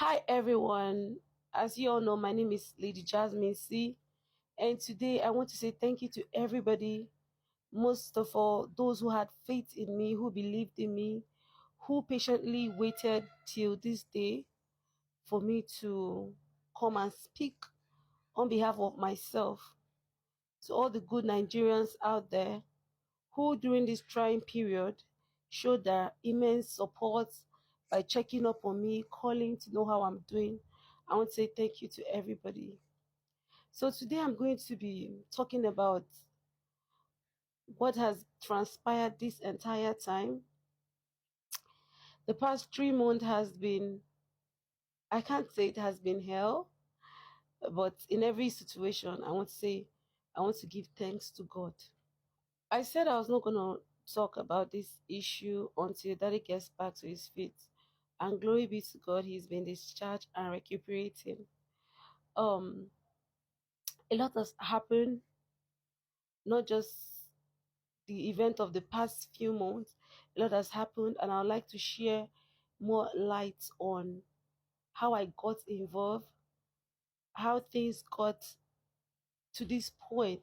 Hi everyone. As you all know, my name is Lady Jasmine C. And today I want to say thank you to everybody, most of all those who had faith in me, who believed in me, who patiently waited till this day for me to come and speak on behalf of myself. To all the good Nigerians out there who during this trying period showed their immense support by checking up on me, calling to know how I'm doing. I want to say thank you to everybody. So today I'm going to be talking about what has transpired this entire time. The past 3 months has been, I can't say it has been hell, but in every situation, I want to say, I want to give thanks to God. I said I was not going to talk about this issue until Daddy gets back to his feet. And glory be to God, he's been discharged and recuperating. Um, a lot has happened, not just the event of the past few months. A lot has happened, and I would like to share more light on how I got involved, how things got to this point.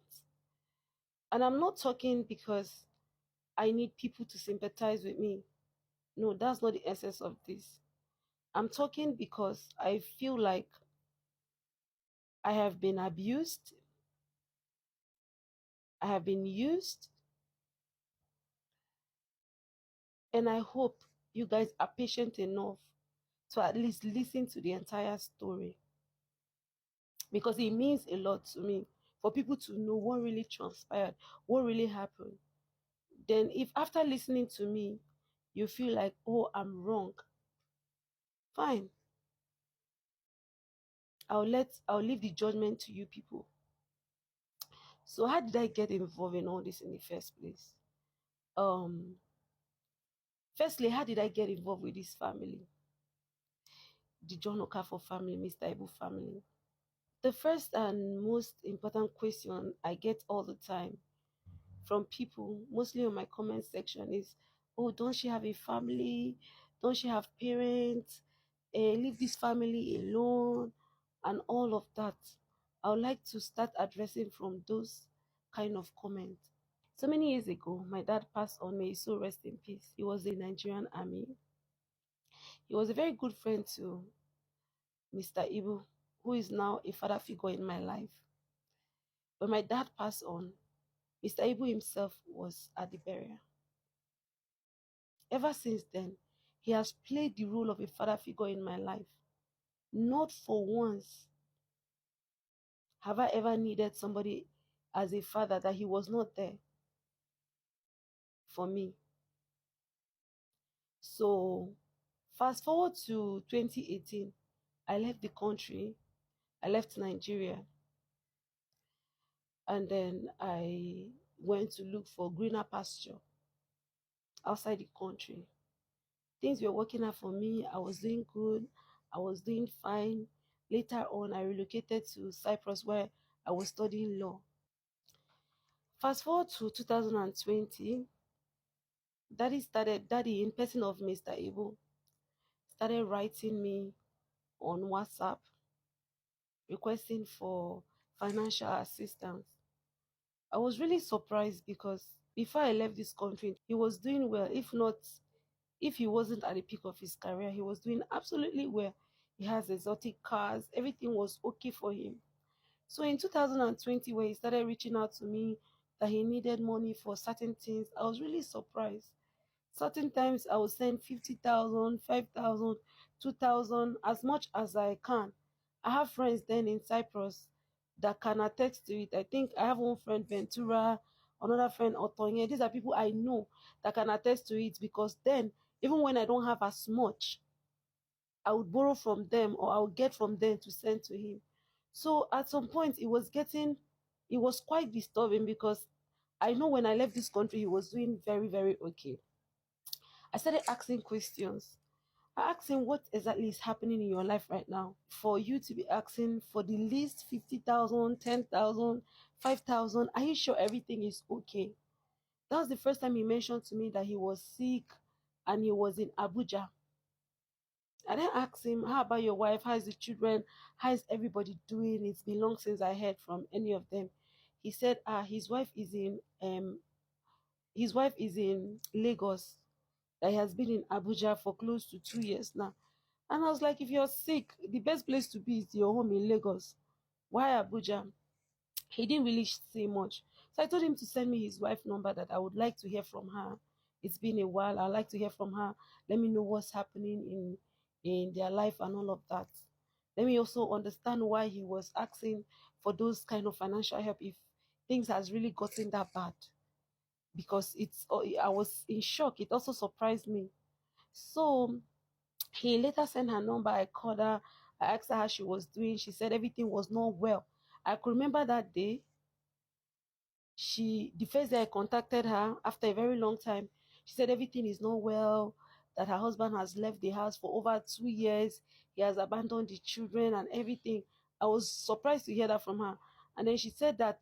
And I'm not talking because I need people to sympathize with me. No, that's not the essence of this. I'm talking because I feel like I have been abused, I have been used, and I hope you guys are patient enough to at least listen to the entire story because it means a lot to me for people to know what really transpired, what really happened. Then, if after listening to me, you feel like, oh, I'm wrong, fine. I'll leave the judgment to you people. So, how did I get involved in all this in the first place? Um, Firstly, how did I get involved with this family? The John Okafor family, Mr. Ibu family. The first and most important question I get all the time from people, mostly on my comment section, is, oh, don't she have a family? Don't she have parents? Leave this family alone, and all of that. I would like to start addressing from those kind of comments. So many years ago, my dad passed on. May his soul rest in peace. He was in the Nigerian army. He was a very good friend to Mr. Ibu, who is now a father figure in my life. When my dad passed on, Mr. Ibu himself was at the burial. Ever since then, he has played the role of a father figure in my life. Not for once have I ever needed somebody as a father that he was not there for me. So, fast forward to 2018, I left the country, I left Nigeria, and then I went to look for greener pasture outside the country. Things were working out for me. I was doing good. I was doing fine. Later on, I relocated to Cyprus where I was studying law. Fast forward to 2020, Daddy in person of Mr. Ibu, started writing me on WhatsApp requesting for financial assistance. I was really surprised because before I left this country, he was doing well. If he wasn't at the peak of his career, he was doing absolutely well. He has exotic cars, everything was okay for him. So in 2020, when he started reaching out to me that he needed money for certain things, I was really surprised. Certain times I will send 50,000, 5,000, 2,000, as much as I can. I have friends then in Cyprus that can attest to it. I think I have one friend, Ventura, another friend, Otonye. These are people I know that can attest to it because then, even when I don't have as much, I would borrow from them or I would get from them to send to him. So at some point, it was quite disturbing because I know when I left this country, he was doing very, very okay. I started asking questions. I asked him what exactly is happening in your life right now for you to be asking for the least 50,000, 10,000, 5,000. Are you sure everything is okay? That was the first time he mentioned to me that he was sick and he was in Abuja. I then asked him, how about your wife? How is the children? How is everybody doing? It's been long since I heard from any of them. He said, his wife is in Lagos. That he has been in Abuja for close to 2 years now. And I was like, if you're sick, the best place to be is your home in Lagos. Why Abuja? He didn't really say much. So I told him to send me his wife number that I would like to hear from her. It's been a while. I'd like to hear from her. Let me know what's happening in their life and all of that. Let me also understand why he was asking for those kind of financial help if things has really gotten that bad. Because I was in shock. It also surprised me. So he later sent her number. I called her. I asked her how she was doing. She said everything was not well. I could remember that day. The first day I contacted her after a very long time, she said everything is not well, that her husband has left the house for over 2 years. He has abandoned the children and everything. I was surprised to hear that from her. And then she said that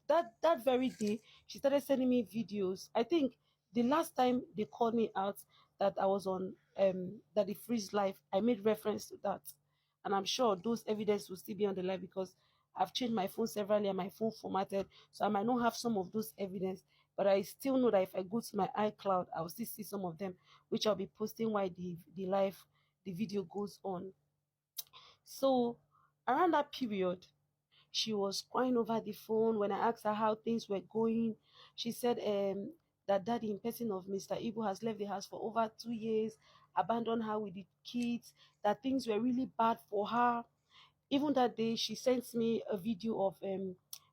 very day, she started sending me videos. I think the last time they called me out that I was on that the freeze live, I made reference to that. And I'm sure those evidence will still be on the live because I've changed my phone severally and my phone formatted, so I might not have some of those evidence, but I still know that if I go to my iCloud, I'll still see some of them, which I'll be posting while the video goes on. So around that period, she was crying over the phone when I asked her how things were going. She said that daddy, in person of Mr. Ibu, has left the house for over 2 years, abandoned her with the kids, that things were really bad for her. Even that day, she sent me a video of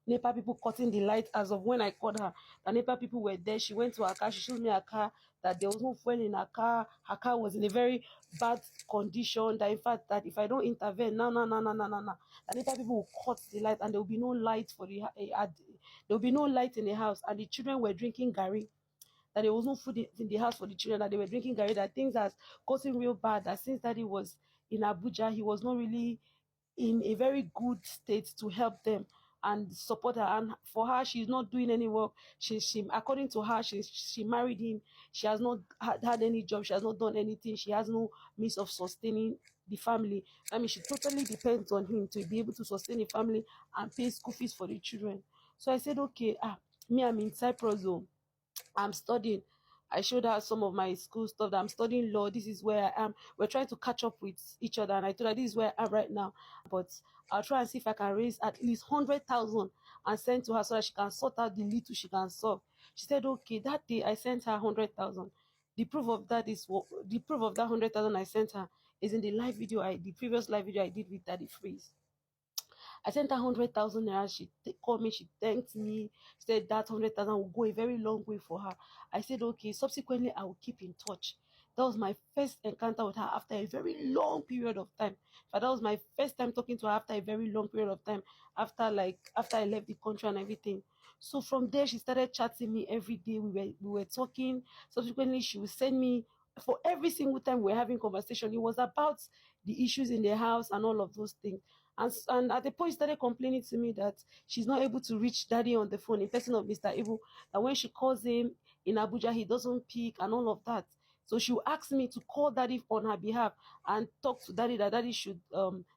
NEPA people cutting the light as of when I called her. The NEPA people were there. She went to her car. She showed me her car, that there was no fuel in her car. Her car was in a very bad condition. That in fact, that if I don't intervene, no, no, no, no, no, no, no. The NEPA people will cut the light and there will be no light there will be no light in the house. And the children were drinking Gary, that there was no food in the house for the children, that they were drinking Gary, that things has gotten real bad, that since daddy was in Abuja, he was not really in a very good state to help them and support her. And for her, she's not doing any work. She according to her, she married him. She has not had any job. She has not done anything. She has no means of sustaining the family. I mean, she totally depends on him to be able to sustain the family and pay school fees for the children. So I said, okay, me, I'm in Cyprus though. I'm studying. I showed her some of my school stuff that I'm studying law. This is where I am. We're trying to catch up with each other. And I told her this is where I am right now. But I'll try and see if I can raise at least 100,000 and send to her so that she can sort out the little she can solve. She said, okay, that day I sent her 100,000. The proof of that 100,000 I sent her is in the previous live video I did with Daddy Freeze. I sent her 100,000 naira. She called me. She thanked me. She said that 100,000 will go a very long way for her. I said okay. Subsequently, I will keep in touch. That was my first encounter with her after a very long period of time. But that was my first time talking to her after a very long period of time. After I left the country and everything. So from there, she started chatting me every day. We were talking. Subsequently, she would send me for every single time we were having conversation. It was about the issues in the house and all of those things. And at the point, she started complaining to me that she's not able to reach daddy on the phone in person of Mr. Ibu. That when she calls him in Abuja, he doesn't pick and all of that. So she will ask me to call daddy on her behalf and talk to daddy that daddy should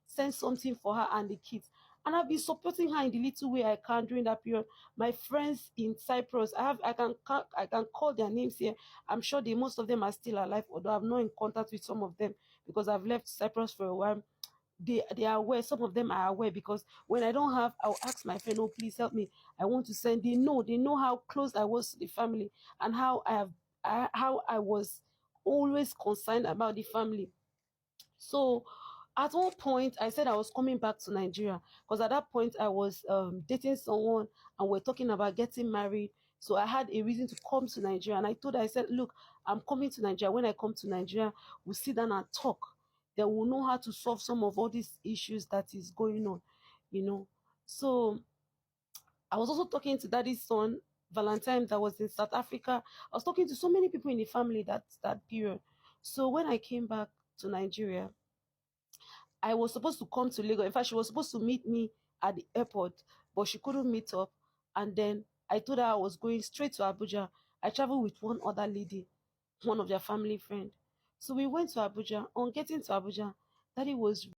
send something for her and the kids. And I've been supporting her in the little way I can during that period. My friends in Cyprus, I can call their names here. I'm sure most of them are still alive, although I'm not in contact with some of them because I've left Cyprus for a while. They are aware. Some of them are aware because when I don't have, I'll ask my friend, oh please help me, I want to send. They know how close I was to the family and how I was always concerned about the family. So at one point I said I was coming back to Nigeria because at that point I was dating someone and we're talking about getting married. So I had a reason to come to Nigeria, and I told her, I said, look, I'm coming to Nigeria. When I come to Nigeria, we'll sit down and talk. Then we'll know how to solve some of all these issues that is going on, you know. So I was also talking to daddy's son, Valentine, that was in South Africa. I was talking to so many people in the family that period. So when I came back to Nigeria, I was supposed to come to Lagos. In fact, she was supposed to meet me at the airport, but she couldn't meet up. And then I told her I was going straight to Abuja. I traveled with one other lady, one of their family friend. So we went to Abuja. On getting to Abuja, Daddy was